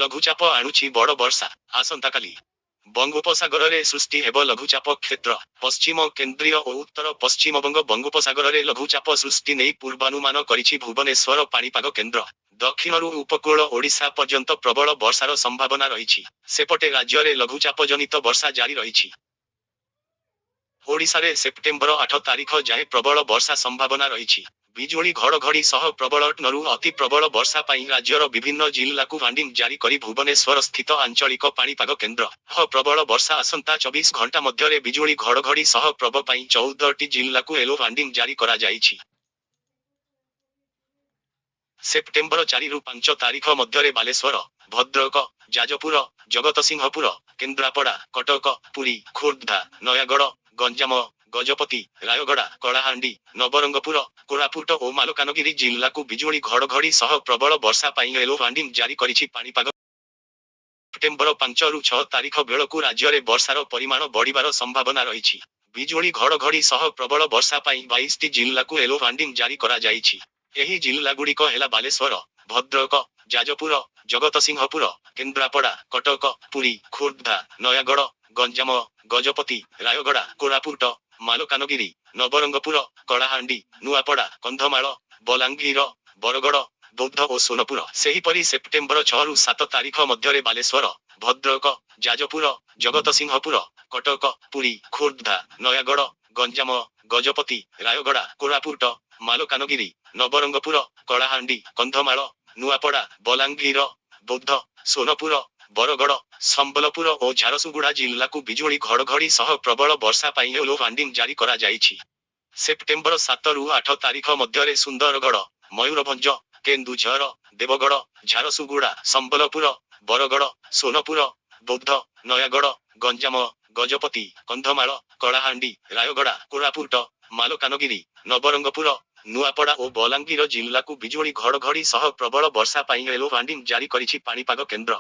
ଲଘୁଚାପ ଆଣୁଛି ବଡ଼ ବର୍ଷା। ଆସନ୍ତାକାଲି ବଙ୍ଗୋପସାଗରରେ ସୃଷ୍ଟି ହେବ ଲଘୁଚାପ କ୍ଷେତ୍ର। ପଶ୍ଚିମ କେନ୍ଦ୍ରୀୟ ଓ ଉତ୍ତର ପଶ୍ଚିମବଙ୍ଗ ବଙ୍ଗୋପସାଗରରେ ଲଘୁଚାପ ସୃଷ୍ଟି ନେଇ ପୂର୍ବାନୁମାନ କରିଛି ଭୁବନେଶ୍ୱର ପାଣିପାଗ କେନ୍ଦ୍ର। ଦକ୍ଷିଣରୁ ଉପକୂଳ ଓଡ଼ିଶା ପର୍ଯ୍ୟନ୍ତ ପ୍ରବଳ ବର୍ଷାର ସମ୍ଭାବନା ରହିଛି। ସେପଟେ ରାଜ୍ୟରେ ଲଘୁଚାପଜନିତ ବର୍ଷା ଜାରି ରହିଛି। ଓଡ଼ିଶାରେ ସେପ୍ଟେମ୍ବର 8 ତାରିଖ ଯାଏଁ ପ୍ରବଳ ବର୍ଷା ସମ୍ଭାବନା ରହିଛି। ବିଜୁଳି ଘଡ଼ଘଡ଼ି ସହ ପ୍ରବଳରୁ ଅତି ପ୍ରବଳ ବର୍ଷା ପାଇଁ ରାଜ୍ୟର ବିଭିନ୍ନ ଜିଲ୍ଲାକୁ ୱାର୍ଣ୍ଣିଂ ଜାରି କରି ଭୁବନେଶ୍ୱର ସ୍ଥିତ ଆଞ୍ଚଳିକ ପାଣିପାଗ କେନ୍ଦ୍ର ପ୍ରବଳ ବର୍ଷା ଆସନ୍ତା 24 ଘଣ୍ଟା ମଧ୍ୟରେ ବିଜୁଳି ଘଡ଼ଘଡ଼ି ସହ ପ୍ରବଳ ପାଇଁ 14ଟି ଜିଲ୍ଲାକୁ ୟେଲୋ ୱାର୍ଣ୍ଣିଂ ଜାରି କରାଯାଇଛି। ସେପ୍ଟେମ୍ବର 4ରୁ 5 ତାରିଖ ମଧ୍ୟରେ ବାଲେଶ୍ୱର, ଭଦ୍ରକ, ଯାଜପୁର, ଜଗତସିଂହପୁର, କେନ୍ଦ୍ରାପଡ଼ା, କଟକ, ପୁରୀ, ଖୋର୍ଦ୍ଧା, ନୟାଗଡ଼, ଗଞ୍ଜାମ, ଗଜପତି, ରାୟଗଡ଼ା, କଳାହାଣ୍ଡି, ନବରଙ୍ଗପୁର, କୋରାପୁଟ ଓ ମାଲକାନଗିରି ଜିଲ୍ଲାକୁ ବିଜୁଳି ଘଡ଼ଘଡ଼ି ସହ ପ୍ରବଳ ବର୍ଷା ପାଇଁ ୟେଲୋ ୱାର୍ଣ୍ଣିଂ ଜାରି କରିଛି ପାଣିପାଗ। ସେପ୍ଟେମ୍ବର 5ରୁ 6 ତାରିଖ ବେଳକୁ ରାଜ୍ୟରେ ବର୍ଷାର ପରିମାଣ ବଢ଼ିବାର ସମ୍ଭାବନା ରହିଛି। ବିଜୁଳି ଘଡ଼ଘଡ଼ି ସହ ପ୍ରବଳ ବର୍ଷା ପାଇଁ 22ଟି ଜିଲ୍ଲାକୁ ୟେଲୋ ୱାର୍ଣ୍ଣିଂ ଜାରି କରାଯାଇଛି। ଏହି ଜିଲ୍ଲାଗୁଡ଼ିକ ହେଲା ବାଲେଶ୍ୱର, ଭଦ୍ରକ, ଯାଜପୁର, ଜଗତସିଂହପୁର, କେନ୍ଦ୍ରାପଡ଼ା, କଟକ, ପୁରୀ, ଖୋର୍ଦ୍ଧା, ନୟାଗଡ଼, ଗଞ୍ଜାମ, ଗଜପତି, ରାୟଗଡ଼ା, କୋରାପୁଟ, ମାଲକାନଗିରି, ନବରଙ୍ଗପୁର, କଳାହାଣ୍ଡି, ନୂଆପଡ଼ା, କନ୍ଧମାଳ, ବଲାଙ୍ଗୀର, ବରଗଡ଼, ବୌଦ୍ଧ ଓ ସୋନପୁର। ସେହିପରି ସେପ୍ଟେମ୍ବର 6ରୁ 7 ତାରିଖ ମଧ୍ୟରେ ବାଲେଶ୍ୱର, ଭଦ୍ରକ, ଯାଜପୁର, ଜଗତସିଂହପୁର, କଟକ, ପୁରୀ, ଖୋର୍ଦ୍ଧା, ନୟାଗଡ଼, ଗଞ୍ଜାମ, ଗଜପତି, ରାୟଗଡ଼ା, କୋରାପୁଟ, ମାଲକାନଗିରି, ନବରଙ୍ଗପୁର, କଳାହାଣ୍ଡି, କନ୍ଧମାଳ, ନୂଆପଡ଼ା, ବଲାଙ୍ଗୀର, ବୌଦ୍ଧ, ସୋନପୁର, ବରଗଡ଼, ସମ୍ବଲପୁର ଓ ଝାରସୁଗୁଡ଼ା ଜିଲ୍ଲାକୁ ବିଜୁଳି ଘଡ଼ଘଡ଼ି ସହ ପ୍ରବଳ ବର୍ଷା ପାଇଁ ୟେଲୋ ୱାର୍ଣ୍ଣିଂ ଜାରି କରାଯାଇଛି। ସେପ୍ଟେମ୍ବର 7ରୁ 8 ତାରିଖ ମଧ୍ୟରେ ସୁନ୍ଦରଗଡ଼, ମୟୂରଭଞ୍ଜ, କେନ୍ଦୁଝର, ଦେବଗଡ଼, ଝାରସୁଗୁଡ଼ା, ସମ୍ବଲପୁର, ବରଗଡ଼, ସୋନପୁର, ବୌଦ୍ଧ, ନୟାଗଡ଼, ଗଞ୍ଜାମ, ଗଜପତି, କନ୍ଧମାଳ, କଳାହାଣ୍ଡି, ରାୟଗଡ଼ା, କୋରାପୁଟ, ମାଲକାନଗିରି, ନବରଙ୍ଗପୁର, ନୂଆପଡ଼ା ଓ ବଲାଙ୍ଗୀର ଜିଲ୍ଲାକୁ ବିଜୁଳି ଘଡ଼ଘଡ଼ି ସହ ପ୍ରବଳ ବର୍ଷା ପାଇଁ ୟେଲୋ ୱାର୍ଣ୍ଣିଂ ଜାରି କରିଛି ପାଣିପାଗ କେନ୍ଦ୍ର।